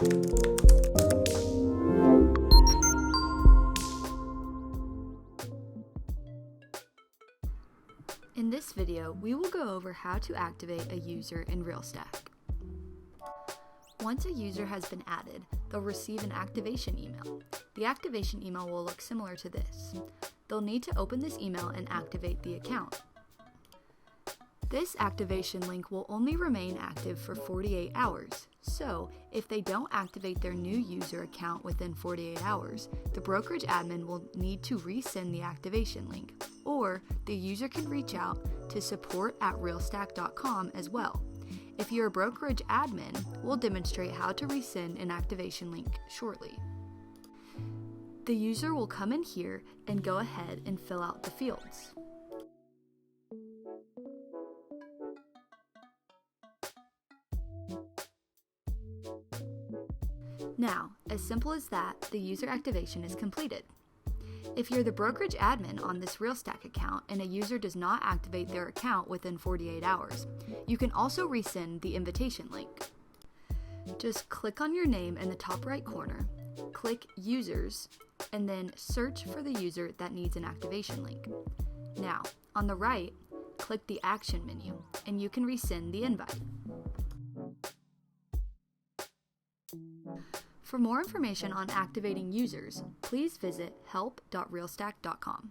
In this video, we will go over how to activate a user in RealStack. Once a user has been added, they'll receive an activation email. The activation email will look similar to this. They'll need to open this email and activate the account. This activation link will only remain active for 48 hours. So, if they don't activate their new user account within 48 hours, the brokerage admin will need to resend the activation link, or the user can reach out to support@realstack.com as well. If you're a brokerage admin, we'll demonstrate how to resend an activation link shortly. The user will come in here and go ahead and fill out the fields. Now, as simple as that, the user activation is completed. If you're the brokerage admin on this RealStack account and a user does not activate their account within 48 hours, you can also resend the invitation link. Just click on your name in the top right corner, click Users, and then search for the user that needs an activation link. Now, on the right, click the Action menu, and you can resend the invite. For more information on activating users, please visit help.realstack.com.